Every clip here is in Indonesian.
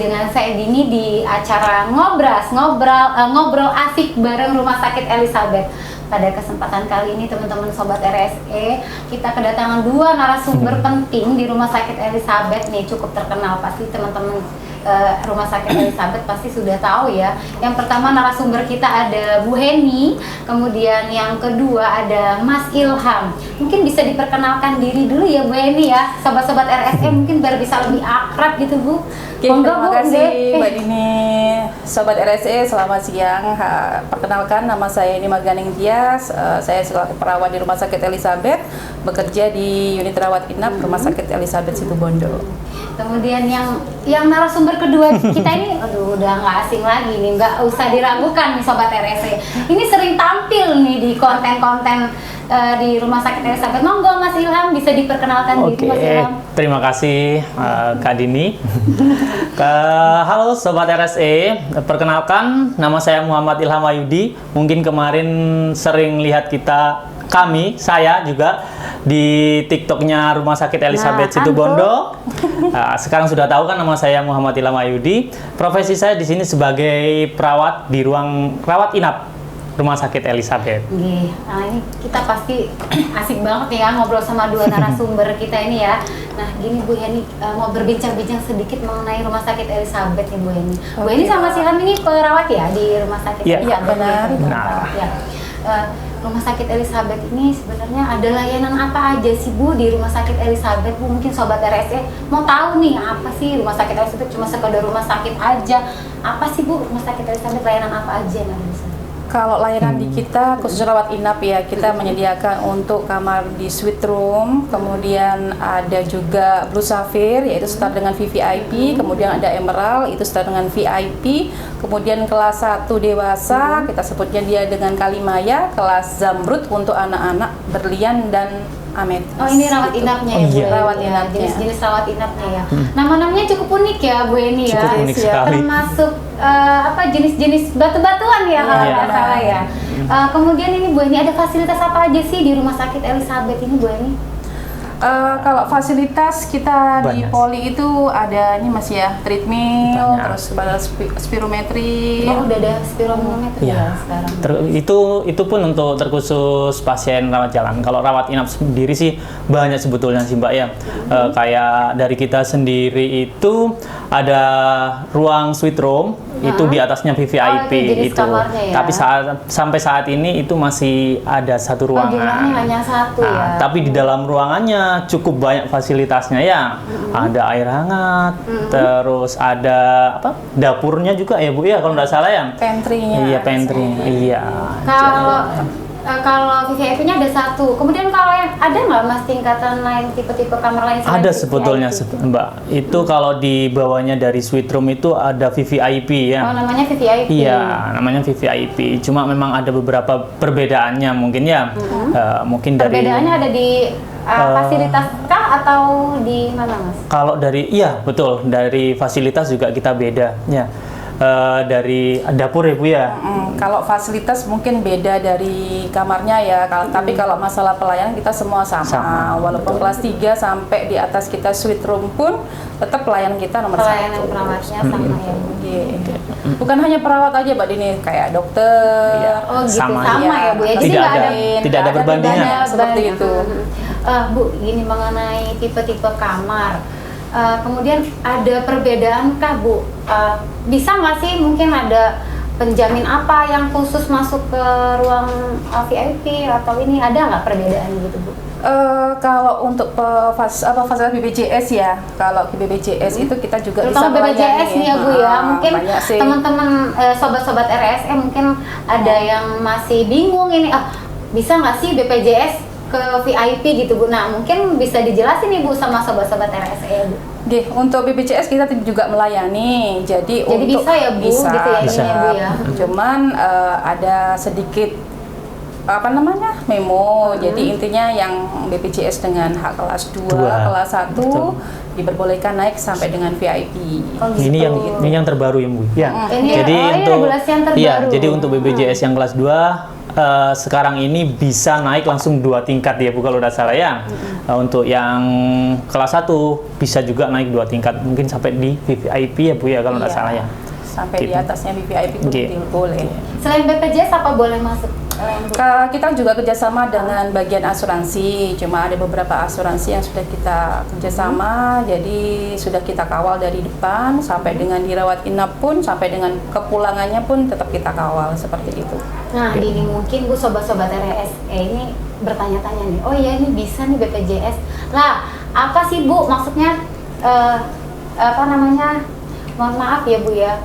dengan saya Dini di acara ngobrol asik bareng Rumah Sakit Elizabeth. Pada kesempatan kali ini teman-teman Sobat RSE, kita kedatangan dua narasumber penting di Rumah Sakit Elizabeth nih, cukup terkenal pasti teman-teman Rumah Sakit Elizabeth pasti sudah tahu ya. Yang pertama narasumber kita ada Bu Heni, kemudian yang kedua ada Mas Ilham. Mungkin bisa diperkenalkan diri dulu ya Bu Heni ya, sobat-sobat RSE mungkin biar bisa lebih akrab gitu Bu. Terima kasih Mbak Dini. Sobat RSE selamat siang. Perkenalkan nama saya ini Marganing Tias. Saya selaku perawat di Rumah Sakit Elizabeth, bekerja di unit rawat inap Rumah Sakit Elizabeth Situbondo. Kemudian yang narasumber kedua kita ini, aduh udah nggak asing lagi nih, nggak usah diragukan nih Sobat RSE. Ini sering tampil nih di konten-konten di Rumah Sakit Elizabeth. Monggo Mas Ilham bisa diperkenalkan diri Mas Ilham. Terima kasih Kak Dini. Halo Sobat RSE, perkenalkan nama saya Muhammad Ilham Wahyudi. Mungkin kemarin sering lihat saya juga di TikToknya Rumah Sakit Elizabeth Situbondo. Sekarang sudah tahu kan nama saya Muhammad Ilham Wahyudi. Profesi saya di sini sebagai perawat di ruang rawat inap Rumah Sakit Elizabeth. Nah ini kita pasti asik banget nih ya ngobrol sama dua narasumber kita ini ya. Nah gini Bu Heni, mau berbincang-bincang sedikit mengenai Rumah Sakit Elizabeth nih Bu Heni. Bu Heni sama si Ilham ini perawat ya di Rumah Sakit Elizabeth? Iya benar. Ya. Rumah Sakit Elizabeth ini sebenarnya ada layanan apa aja sih Bu di Rumah Sakit Elizabeth? Bu, mungkin Sobat RSE mau tahu nih apa sih Rumah Sakit Elizabeth, cuma sekedar rumah sakit aja. Apa sih Bu Rumah Sakit Elizabeth, layanan apa aja yang ada di sana? Kalau layanan di kita khusus rawat inap ya, kita menyediakan untuk kamar di suite room, kemudian ada juga Blue Sapphire yaitu start dengan VVIP, kemudian ada Emerald itu start dengan VIP, kemudian kelas 1 dewasa kita sebutnya dia dengan Kalimaya, kelas Zamrud untuk anak-anak, berlian dan ametis. Oh ini rawat inapnya ya Bu? Iya, rawat inapnya. Jenis-jenis rawat inapnya ya. Nama-namanya cukup unik ya Bu Eni ya. Cukup unik sekali. Termasuk jenis-jenis batu-batuan ya kalau nggak salah ya. Kemudian ini Bu Eni ada fasilitas apa aja sih di Rumah Sakit Elizabeth ini Bu Eni? Kalau fasilitas kita di banyak. poli itu ada ini Mas ya, treadmill, Banyak. terus pada spirometri. Oh udah ada spirometri ya sekarang. Itu pun untuk terkhusus pasien rawat jalan. Kalau rawat inap sendiri sih banyak sebetulnya sih Mbak ya. Kayak dari kita sendiri itu ada ruang suite room, itu di atasnya VVIP itu jenis itu. kamarnya ya? Tapi sampai saat ini itu masih ada satu ruangan. Jumlahnya hanya satu ya. Tapi di dalam ruangannya cukup banyak fasilitasnya ya. Ada air hangat, terus ada dapurnya juga ya Bu ya kalau nggak salah ya. Pantry-nya. Iya, pantry. Iya. Kalau VVIP-nya ada satu. Kemudian kalau yang ada nggak Mas tingkatan lain, tipe-tipe kamar lain selain Ada VVIP? sebetulnya Mbak. Itu kalau di bawahnya dari suite room itu ada VVIP ya. Oh namanya VVIP. Iya, namanya VVIP. Cuma memang ada beberapa perbedaannya mungkin ya. Mungkin dari Perbedaannya ada di fasilitas kah atau di mana Mas? kalau dari betul, dari fasilitas juga kita beda ya. Dari dapur ya Bu ya. Kalau fasilitas mungkin beda dari kamarnya ya. Tapi kalau masalah pelayanan kita semua sama. Walaupun kelas 3 sampai di atas kita suite room pun tetap pelayanan kita nomor 1. Pelayanan perawatnya sama ya Bu. Bukan hanya perawat aja Mbak Dini, kayak dokter. Iya. Oh gitu, Sama ya Bu ya. Jadi Tidak nggak ada. Tidak ada perbandingan. Seperti itu. Bu, gini mengenai tipe-tipe kamar. Kemudian ada perbedaan kah Bu? Bisa nggak sih mungkin ada penjamin apa yang khusus masuk ke ruang VIP atau ini, ada nggak perbedaan gitu Bu? Kalau untuk fasilitas BPJS ya, kalau di BPJS itu kita juga terutama bisa BPJS nih ya Bu ya, mungkin teman-teman sobat-sobat RSE mungkin ada yang masih bingung ini, bisa nggak sih BPJS ke VIP gitu Bu? Nah mungkin bisa dijelasin nih Bu sama sobat-sobat RSE Bu. Untuk BPJS kita juga melayani, jadi untuk bisa ya Bu, bisa, gitu ya bisa. ini ya Bu ya. Cuman ada sedikit memo. Jadi intinya yang BPJS dengan hak kelas 2, kelas 1 Betul. diperbolehkan naik sampai dengan VIP. Oh, gitu. Ini yang terbaru ya Bu. Ya. Jadi jadi untuk regulasi yang terbaru. jadi untuk BPJS yang kelas 2 sekarang ini bisa naik langsung 2 tingkat ya Bu kalau udah salah ya. Untuk yang kelas 1 bisa juga naik 2 tingkat, mungkin sampai di VVIP ya Bu ya kalau udah Iya. salah ya. Sampai di Gitu. atasnya VVIP itu Gitu. boleh. Selain BPJS apa boleh masuk? Bu? Kita juga kerjasama dengan bagian asuransi, cuma ada beberapa asuransi yang sudah kita kerjasama, jadi sudah kita kawal dari depan sampai dengan dirawat inap pun, sampai dengan kepulangannya pun tetap kita kawal seperti itu. Nah, gini mungkin Bu sobat-sobat RSE ini bertanya-tanya nih, oh ya ini bisa nih BPJS. Lah, apa sih Bu maksudnya apa namanya? Mohon maaf ya Bu ya.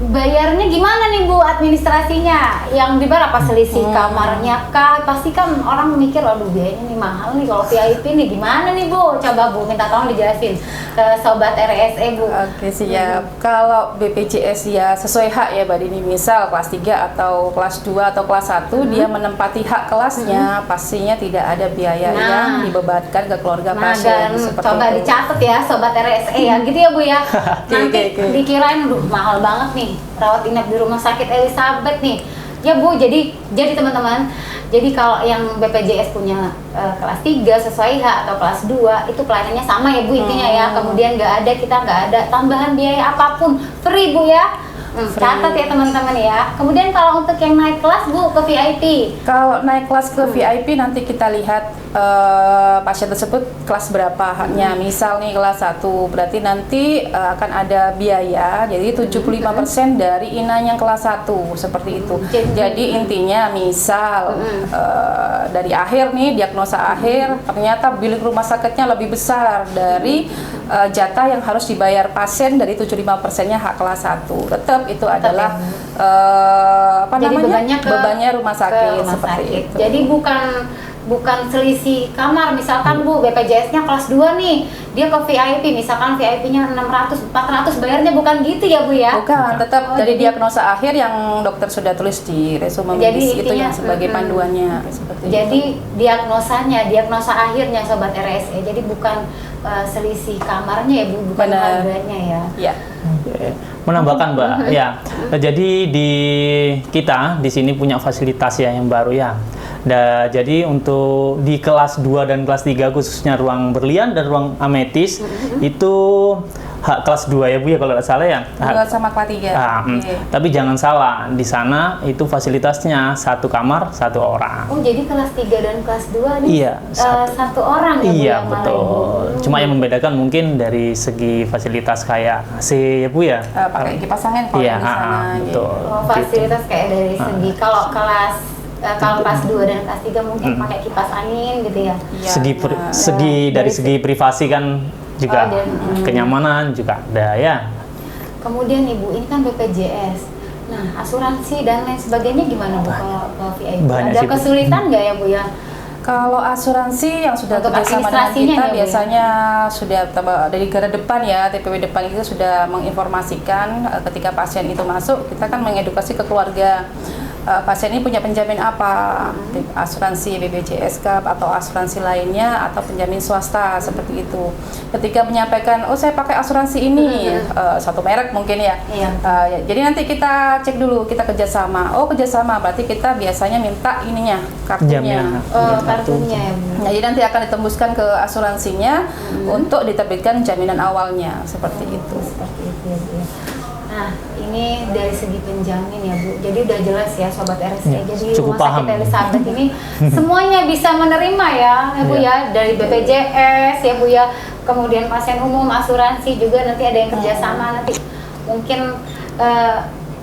Bayarnya gimana nih Bu administrasinya? Yang di berapa selisih kamarnya kah? Pasti kan orang mikir, aduh biayanya nih mahal nih kalau VIP nih gimana nih Bu? Coba Bu minta tolong dijelasin ke sobat RSE Bu. Oke, siap. Kalau BPJS ya sesuai hak ya Mbak Dini, misal kelas 3 atau kelas 2 atau kelas 1 dia menempati hak kelasnya, pastinya tidak ada biaya Nah. yang dibebankan ke keluarga Nah, pasien dan seperti coba itu. dicatat ya sobat RSE ya, gitu ya Bu ya. Nanti oke. dikirain, duh mahal banget nih rawat inap di rumah sakit Elizabeth nih. Ya Bu, jadi teman-teman, jadi kalau yang BPJS punya kelas 3 sesuai hak atau kelas 2 itu pelayanannya sama ya Bu intinya ya. Kemudian kita nggak ada tambahan biaya apapun, free Bu ya. Catat ya teman-teman ya. Kemudian kalau untuk yang naik kelas Bu ke VIP. Kalau naik kelas ke VIP nanti kita lihat pasien tersebut kelas berapa haknya. Misal nih kelas 1 berarti nanti akan ada biaya jadi 75% dari INA yang kelas 1 seperti itu. Jadi intinya misal dari akhir nih diagnosa akhir ternyata bilik rumah sakitnya lebih besar dari jatah yang harus dibayar pasien dari 75%-nya hak kelas 1. Tetap itu adalah apa Jadi namanya bebannya bebannya rumah sakit rumah seperti sakit. itu. Jadi bukan selisih kamar, misalkan Bu BPJS-nya kelas 2 nih, dia ke VIP, misalkan VIP-nya 600, 400 bayarnya bukan gitu ya Bu ya? Bukan, tetap Oh, dari jadi- diagnosa akhir yang dokter sudah tulis di resume Jadi medis itu intinya, yang sebagai panduannya seperti Jadi itu. diagnosa akhirnya sobat RSE, jadi bukan selisih kamarnya ya Bu, bukan Benar. harganya ya. Ya. Oke. Menambahkan Mbak, ya. Jadi di kita di sini punya fasilitas ya yang baru ya. Jadi untuk di kelas 2 dan kelas 3 khususnya ruang berlian dan ruang ametis itu hak kelas 2 ya Bu ya kalau tidak salah ya. Dua sama kelas 3. Oke. Tapi jangan salah, di sana itu fasilitasnya 1 kamar 1 orang. Oh jadi kelas 3 dan kelas 2 ini Iya, satu orang ya Bu Iya yang mana, betul. Bu? Cuma yang membedakan mungkin dari segi fasilitas kayak AC ya Bu ya. Pakai kipas angin kalau Iya, di sana. betul. Oh, fasilitas kayak dari segi kalau kelas 2 dan kelas 3 mungkin pakai kipas angin gitu ya. Iya, Segi dari segi privasi kan juga Oh, dan- kenyamanan juga ada ya. Kemudian Ibu, ini kan BPJS. Nah, asuransi dan lain sebagainya gimana Bu kalau ke VIP? Banyak Ada sih, Bu. kesulitan nggak ya Bu ya? Kalau asuransi yang sudah Untuk kerjasama dengan administrasinya kita ya, Bu, ya? biasanya sudah dari garda depan ya, TPW depan itu sudah menginformasikan ketika pasien itu masuk, kita kan mengedukasi ke keluarga. Pasien ini punya penjamin apa, asuransi BPJS atau asuransi lainnya atau penjamin swasta seperti itu. Ketika menyampaikan, oh saya pakai asuransi ini, satu merek mungkin ya. Iya. Jadi nanti kita cek dulu, kita kerjasama. Oh kerjasama berarti kita biasanya minta ininya, kartunya. Jaminan. Kartunya ya Bu. Nah, jadi nanti akan ditembuskan ke asuransinya untuk diterbitkan jaminan awalnya seperti itu. Seperti itu ya Bu ya. Nah, ini dari segi penjamin ya Bu. Jadi udah jelas ya Sobat RSE. Ya, Jadi cukup Rumah Sakit paham. Elizabeth ini semuanya bisa menerima ya Bu Ya. ya. Dari BPJS ya Bu ya. Kemudian pasien umum, asuransi juga nanti ada yang kerjasama nanti. Mungkin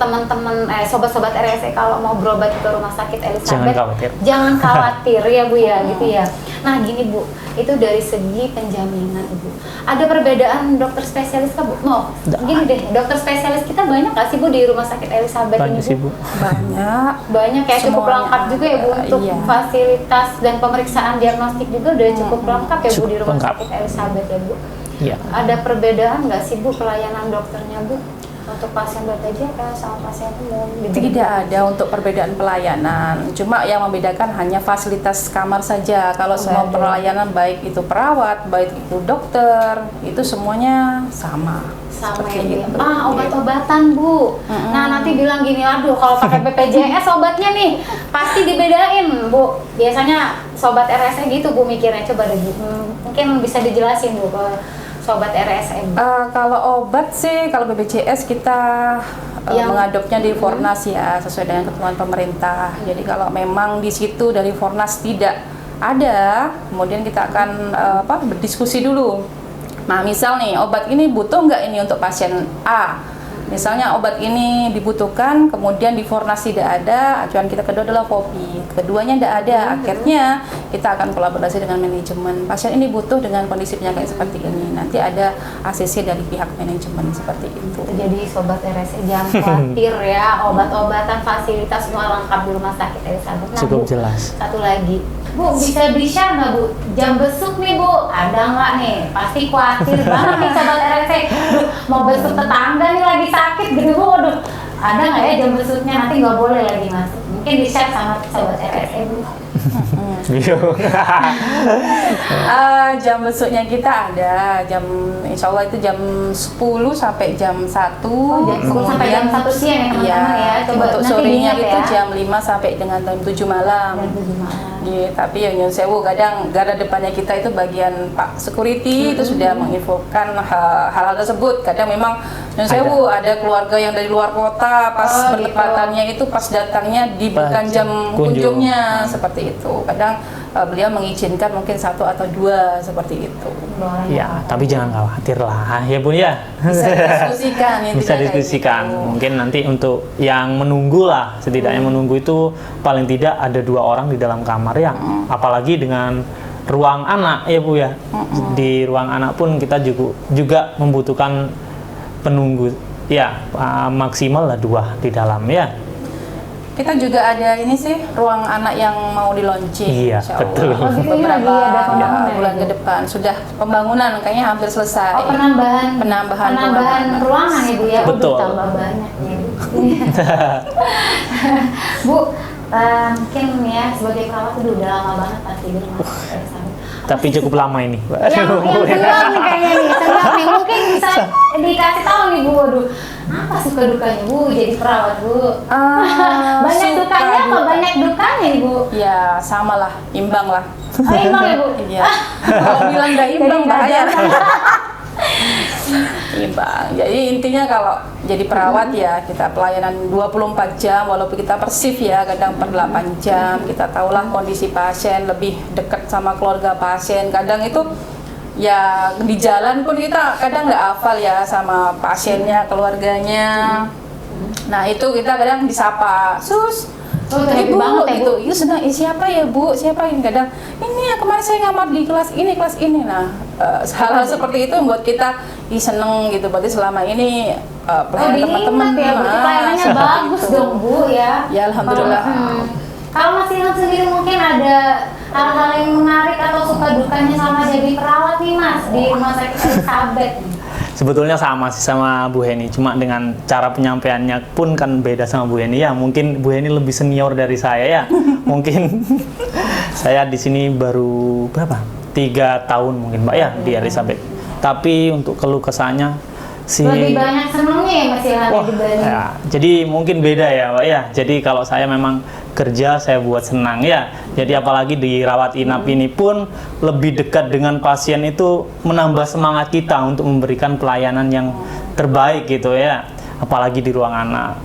teman-teman sobat-sobat RSE kalau mau berobat ke Rumah Sakit Elizabeth jangan khawatir ya Bu ya gitu ya. Nah gini Bu, itu dari segi penjaminan Ibu. Ada perbedaan dokter spesialis kah Bu? Mau gini deh, dokter spesialis kita banyak nggak sih Bu di Rumah Sakit Elizabeth Banyak ini sih Bu? Bu. Banyak. Banyak ya, cukup Semuanya lengkap juga ya Bu ada, untuk iya. fasilitas dan pemeriksaan diagnostik juga udah cukup lengkap ya Bu Cukup di Rumah lengkap. Sakit Elizabeth ya Bu. Iya. Ada perbedaan nggak sih Bu pelayanan dokternya Bu? Untuk pasien BPJS sama pasien umum gitu. Tidak ada untuk perbedaan pelayanan, cuma yang membedakan hanya fasilitas kamar saja. Kalau semua ada. pelayanan baik itu perawat, baik itu dokter, itu semuanya sama. sama Seperti ya Bu ya. itu. Obat-obatan Bu. Nah nanti bilang gini, aduh kalau pakai BPJS obatnya nih pasti dibedain Bu. Biasanya sobat RSE gitu Bu mikirnya, coba deh Bu. Mungkin bisa dijelasin Bu ke sobat RSE. Kalau obat sih, kalau BPJS kita mengadopnya di Fornas ya, sesuai dengan ketentuan pemerintah. Jadi kalau memang di situ dari Fornas tidak ada, kemudian kita akan berdiskusi dulu. Nah, misal nih obat ini butuh nggak ini untuk pasien A? Misalnya obat ini dibutuhkan, kemudian di Fornas tidak ada, acuan kita kedua adalah FOPI. Keduanya tidak ada, akhirnya kita akan kolaborasi dengan manajemen. Pasien ini butuh dengan kondisi penyakit seperti ini. Nanti ada ACC dari pihak manajemen seperti itu. Jadi sobat RSE jangan khawatir ya, obat-obatan fasilitas semua lengkap di rumah sakit Elizabeth. Nah, Cukup Bu, jelas. satu lagi, Bu bisa di-share nggak Bu? Jam besuk nih Bu, ada nggak nih? Pasti khawatir banget nih sobat RSE. Duh, mau besuk tetangga nih lagi sakit gitu Bu, aduh. Ada nggak ya jam besuknya? Nanti nggak boleh lagi masuk. Mungkin di-share sama sobat RSE Bu. Jam besoknya kita ada insya Allah itu jam 10 sampai jam 1. Jam 10 sampai jam 1 siang ya teman-teman ya. Coba untuk nanti sorenya diingat itu ya. jam 5 sampai dengan jam 7 malam. Jam 7 malam. Iya, tapi yang nyun sewu kadang garda depannya kita itu bagian Pak Security itu sudah menginfokan hal-hal tersebut. Kadang memang nyun sewu ada keluarga yang dari luar kota pas bertepatannya itu pas datangnya di bukan jam kunjungnya seperti itu. Kadang beliau mengizinkan mungkin 1 atau 2 seperti itu. Ya, tapi jangan khawatir lah ya Bun ya. Bisa diskusikan intinya Bisa kayak diskusikan. gitu. Mungkin nanti untuk yang menunggu lah, setidaknya menunggu itu paling tidak ada 2 orang di dalam kamar ya. Apalagi dengan ruang anak ya Bu ya. Di ruang anak pun kita juga membutuhkan penunggu. Ya, maksimal lah 2 di dalam ya. Kita juga ada ini sih ruang anak yang mau di launching. Iya, insya Allah. betul. Lagi Beberapa ada pembangunan bulan ya, ke depan sudah pembangunan kayaknya hampir selesai. Penambahan ruangan ya Bu ya. Betul. Tambah banyak ya Bu. Mungkin ya sebagai perawat udah lama banget pasti di rumah sakit. Tapi cukup lama ini. Yang belum nih kayaknya nih, tengah nih mungkin bisa dikasih tahu nih Bu. Waduh, apa suka dukanya Bu jadi perawat Bu? Banyak dukanya apa banyak dukanya nih Bu? Ya sama lah, imbang lah. Imbang ya Bu? Iya. Kalau bilang nggak imbang bahaya. Imbang. Jadi intinya kalau jadi perawat ya kita pelayanan 24 jam walaupun kita persif ya kadang per 8 jam. Kita tahulah kondisi pasien, lebih dekat sama keluarga pasien. Kadang itu ya di jalan pun kita kadang nggak hafal ya sama pasiennya, keluarganya. Nah itu kita kadang disapa, sus. Ibu banget ya, Bu. gitu, itu sedang siapa ya Bu? Siapa yang kadang ini ya kemarin saya ngamar di kelas ini. Nah hal-hal seperti itu membuat kita seneng gitu. Berarti selama ini pelayanan teman-teman ya, pelayanannya bagus itu. dong Bu ya. Ya alhamdulillah. Kalau Mas Ilham sendiri mungkin ada hal-hal yang menarik atau suka dukanya sama jadi perawat nih Mas di rumah sakit Elizabeth. Sebetulnya sama sih sama Bu Heni, cuma dengan cara penyampaiannya pun kan beda sama Bu Heni ya. Mungkin Bu Heni lebih senior dari saya ya. Mungkin saya di sini baru berapa? 3 tahun mungkin Mbak ya di Elizabeth. Tapi untuk keluh kesahnya sih Lebih banyak senangnya ya Mas Ilham dibanding. ya, jadi mungkin beda ya Mbak ya. Jadi kalau saya memang kerja saya buat senang ya. Jadi apalagi di rawat inap ini pun lebih dekat dengan pasien itu menambah semangat kita untuk memberikan pelayanan yang terbaik gitu ya. Apalagi di ruang anak,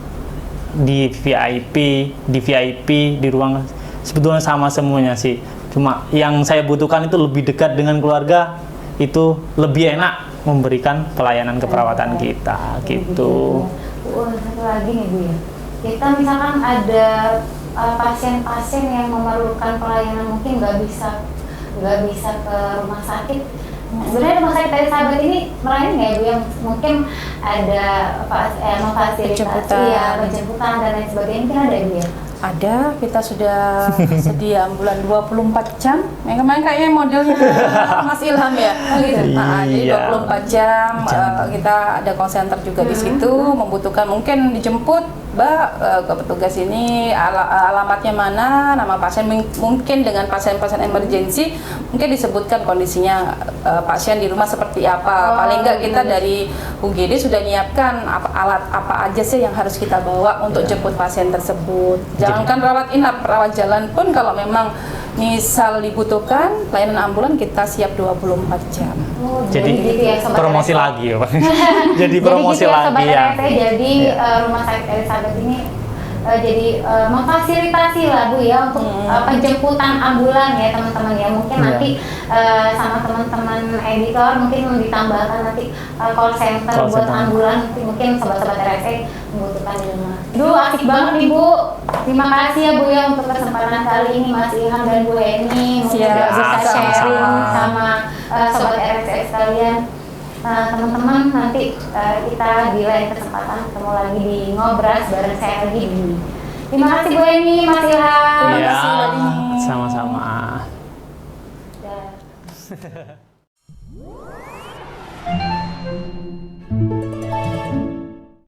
di VIP, di ruang sebetulnya sama semuanya sih. Cuma yang saya butuhkan itu lebih dekat dengan keluarga, itu lebih enak memberikan pelayanan keperawatan kita gitu. Satu lagi nih Bu ya. Kita misalkan ada pasien-pasien yang memerlukan pelayanan mungkin nggak bisa ke rumah sakit. Sebenarnya rumah sakit Elizabeth ini melayani nggak ya Bu yang mungkin ada memfasilitasi penjemputan dan lain sebagainya, mungkin ada ya Bu ya? Ada, kita sudah sedia ambulan 24 jam. Yang kemarin kayaknya modelnya Mas Ilham ya. Gitu. Jadi Iya. 24 jam kita ada call center juga di situ, membutuhkan mungkin dijemput Mbak, ke petugas ini alamatnya mana, nama pasien, mungkin dengan pasien-pasien emergency mungkin disebutkan kondisinya pasien di rumah seperti apa. Paling enggak kita dari UGD sudah nyiapkan alat apa aja sih yang harus kita bawa untuk jemput pasien tersebut. Jangankan rawat inap, rawat jalan pun kalau memang misal dibutuhkan layanan ambulan kita siap 24 jam. Jadi gitu ya, Sobat promosi RSE. lagi ya Pak. Jadi promosi gitu ya, Sobat lagi ya. RSE. Jadi Rumah Sakit Elizabeth ini jadi memfasilitasi lah Bu ya untuk penjemputan ambulan ya teman-teman ya. Mungkin Iya. nanti sama teman-teman editor mungkin ditambahkan nanti call center Call buat center. ambulan. Mungkin Sobat-Sobat RSE membutuhkan di rumah. Duh, asik banget nih Bu. Terima kasih ya Bu ya untuk kesempatan kali ini Mas Ilham dan Bu Heni. Mungkin Siap, bisa sharing sama-sama. sama Sobat RSE sekalian. Teman-teman nanti kita di lain kesempatan ketemu lagi di Ngobras bareng saya lagi di. Terima kasih Bu Eni, Mas Ilham. Terima Iya, kasih, Mbak Dini. sama-sama. Dah.